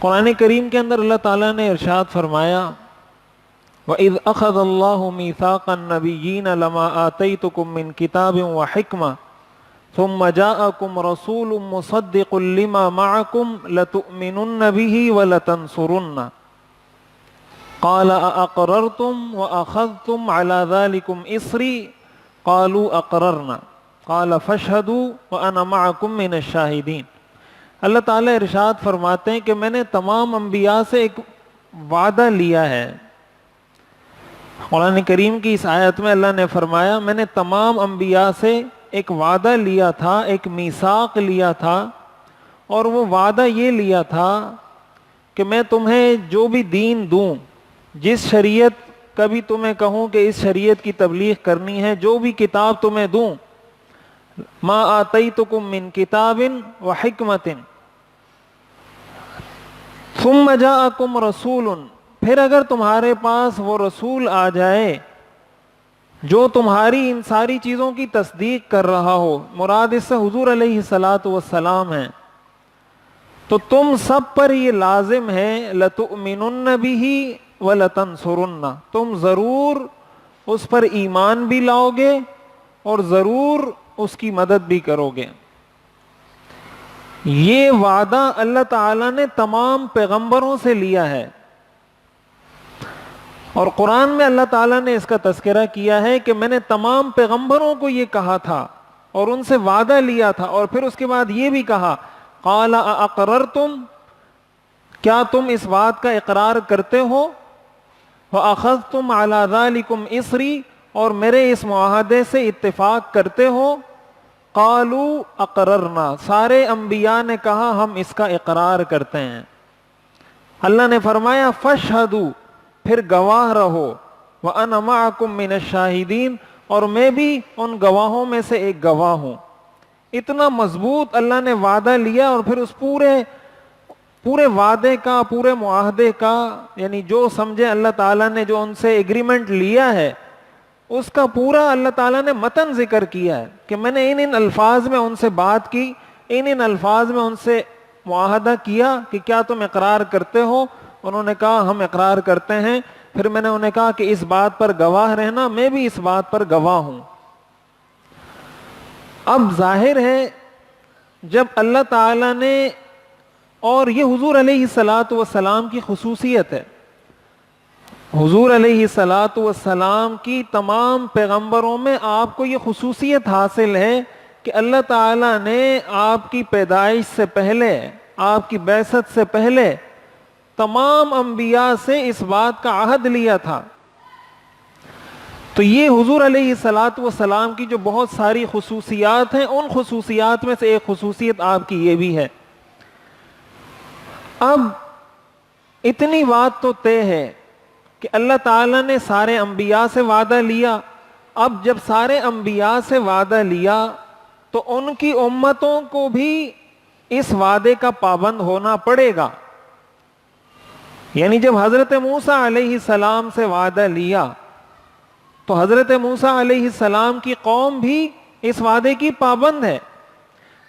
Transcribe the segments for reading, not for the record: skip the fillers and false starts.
قرآن کریم کے اندر اللہ تعالیٰ نے ارشاد فرمایا وَإِذْ أَخَذَ اللَّهُ مِيثَاقَ النَّبِيِّينَ لَمَا آتَيْتُكُم مِّن كِتَابٍ وَحِكْمَةٍ ثُمَّ جَاءَكُمْ رَسُولٌ مُصَدِّقٌ لِّمَا مَعَكُمْ لَتُؤْمِنُنَّ بِهِ وَلَتَنصُرُنَّهُ قَالَ أَأَقْرَرْتُمْ وَأَخَذْتُمْ عَلَى ذَلِكُمْ إِصْرِي قَالُوا أَقْرَرْنَا قَالَ فَاشْهَدُوا وَأَنَا مَعَكُمْ مِنَ الشَّاهِدِينَ۔ اللہ تعالیٰ ارشاد فرماتے ہیں کہ میں نے تمام انبیاء سے ایک وعدہ لیا ہے۔ قرآن کریم کی اس آیت میں اللہ نے فرمایا میں نے تمام انبیاء سے ایک وعدہ لیا تھا، ایک میثاق لیا تھا، اور وہ وعدہ یہ لیا تھا کہ میں تمہیں جو بھی دین دوں، جس شریعت کا بھی تمہیں کہوں کہ اس شریعت کی تبلیغ کرنی ہے، جو بھی کتاب تمہیں دوں، ما آتیتکم من کتاب و حکمت ثم جاءکم رسول، پھر اگر تمہارے پاس وہ رسول آ جائے جو تمہاری ان ساری چیزوں کی تصدیق کر رہا ہو، مراد اس سے حضور علیہ الصلاۃ والسلام ہیں، تو تم سب پر یہ لازم ہے لتؤمنن بہ ولتنصرن، تم ضرور اس پر ایمان بھی لاؤ گے اور ضرور اس کی مدد بھی کرو گے۔ یہ وعدہ اللہ تعالیٰ نے تمام پیغمبروں سے لیا ہے، اور قرآن میں اللہ تعالیٰ نے اس کا تذکرہ کیا ہے کہ میں نے تمام پیغمبروں کو یہ کہا تھا اور ان سے وعدہ لیا تھا، اور پھر اس کے بعد یہ بھی کہا قال اقررتم، کیا تم اس بات کا اقرار کرتے ہو، واخذتم علی ذلکم اصری، اور میرے اس معاہدے سے اتفاق کرتے ہو، قالوا اقررنا، سارے انبیاء نے کہا ہم اس کا اقرار کرتے ہیں۔ اللہ نے فرمایا فاشہدوا، پھر گواہ رہو، وَأَنَا مَعَكُم مِّنَ الشَّاهِدِينَ، اور میں بھی ان گواہوں میں سے ایک گواہ ہوں۔ اتنا مضبوط اللہ نے وعدہ لیا، اور پھر اس پورے وعدے کا، پورے معاہدے کا، یعنی جو سمجھے اللہ تعالیٰ نے جو ان سے ایگریمنٹ لیا ہے اس کا پورا اللہ تعالیٰ نے متن ذکر کیا ہے کہ میں نے ان الفاظ میں ان سے بات کی، ان الفاظ میں ان سے معاہدہ کیا کہ کیا تم اقرار کرتے ہو، انہوں نے کہا ہم اقرار کرتے ہیں، پھر میں نے انہیں کہا کہ اس بات پر گواہ رہنا، میں بھی اس بات پر گواہ ہوں۔ اب ظاہر ہے جب اللہ تعالیٰ نے، اور یہ حضور علیہ الصلاۃ والسلام کی خصوصیت ہے، حضور علیہ الصلاۃ والسلام کی تمام پیغمبروں میں آپ کو یہ خصوصیت حاصل ہے کہ اللہ تعالیٰ نے آپ کی پیدائش سے پہلے، آپ کی بعثت سے پہلے تمام انبیاء سے اس بات کا عہد لیا تھا۔ تو یہ حضور علیہ الصلاۃ والسلام کی جو بہت ساری خصوصیات ہیں، ان خصوصیات میں سے ایک خصوصیت آپ کی یہ بھی ہے۔ اب اتنی بات تو طے ہے کہ اللہ تعالیٰ نے سارے انبیاء سے وعدہ لیا، اب جب سارے انبیاء سے وعدہ لیا تو ان کی امتوں کو بھی اس وعدے کا پابند ہونا پڑے گا۔ یعنی جب حضرت موسیٰ علیہ السلام سے وعدہ لیا تو حضرت موسیٰ علیہ السلام کی قوم بھی اس وعدے کی پابند ہے۔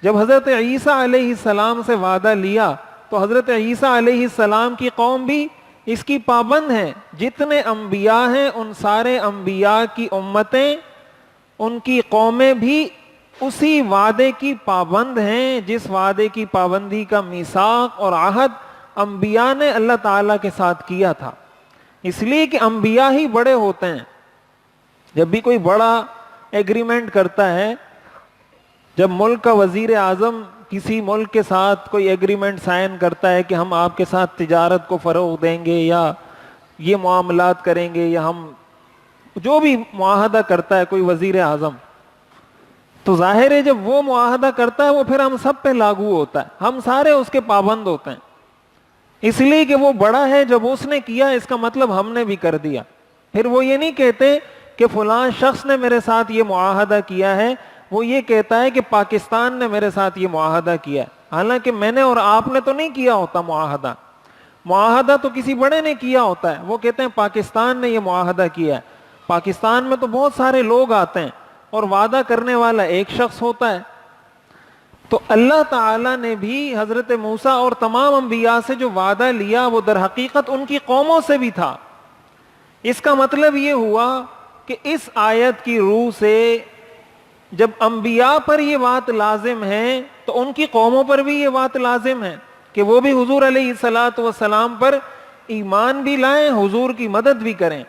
جب حضرت عیسیٰ علیہ السلام سے وعدہ لیا تو حضرت عیسیٰ علیہ السلام کی قوم بھی اس کی پابند ہے۔ جتنے انبیاء ہیں ان سارے انبیاء کی امتیں، ان کی قومیں بھی اسی وعدے کی پابند ہیں جس وعدے کی پابندی کا میثاق اور عہد انبیاء نے اللہ تعالیٰ کے ساتھ کیا تھا۔ اس لیے کہ انبیاء ہی بڑے ہوتے ہیں۔ جب بھی کوئی بڑا ایگریمنٹ کرتا ہے، جب ملک کا وزیر اعظم کسی ملک کے ساتھ کوئی ایگریمنٹ سائن کرتا ہے کہ ہم آپ کے ساتھ تجارت کو فروغ دیں گے یا یہ معاملات کریں گے، یا ہم جو بھی معاہدہ کرتا ہے کوئی وزیر اعظم، تو ظاہر ہے جب وہ معاہدہ کرتا ہے وہ پھر ہم سب پہ لاگو ہوتا ہے، ہم سارے اس کے پابند ہوتے ہیں، اس لیے کہ وہ بڑا ہے، جب اس نے کیا اس کا مطلب ہم نے بھی کر دیا۔ پھر وہ یہ نہیں کہتے کہ فلاں شخص نے میرے ساتھ یہ معاہدہ کیا ہے، وہ یہ کہتا ہے کہ پاکستان نے میرے ساتھ یہ معاہدہ کیا ہے، حالانکہ میں نے اور آپ نے تو نہیں کیا ہوتا معاہدہ، معاہدہ تو کسی بڑے نے کیا ہوتا ہے۔ وہ کہتے ہیں پاکستان نے یہ معاہدہ کیا ہے، پاکستان میں تو بہت سارے لوگ آتے ہیں اور وعدہ کرنے والا ایک شخص ہوتا ہے۔ تو اللہ تعالیٰ نے بھی حضرت موسیٰ اور تمام انبیاء سے جو وعدہ لیا وہ در حقیقت ان کی قوموں سے بھی تھا۔ اس کا مطلب یہ ہوا کہ اس آیت کی روح سے جب انبیاء پر یہ بات لازم ہے تو ان کی قوموں پر بھی یہ بات لازم ہے کہ وہ بھی حضور علیہ الصلوۃ والسلام پر ایمان بھی لائیں، حضور کی مدد بھی کریں۔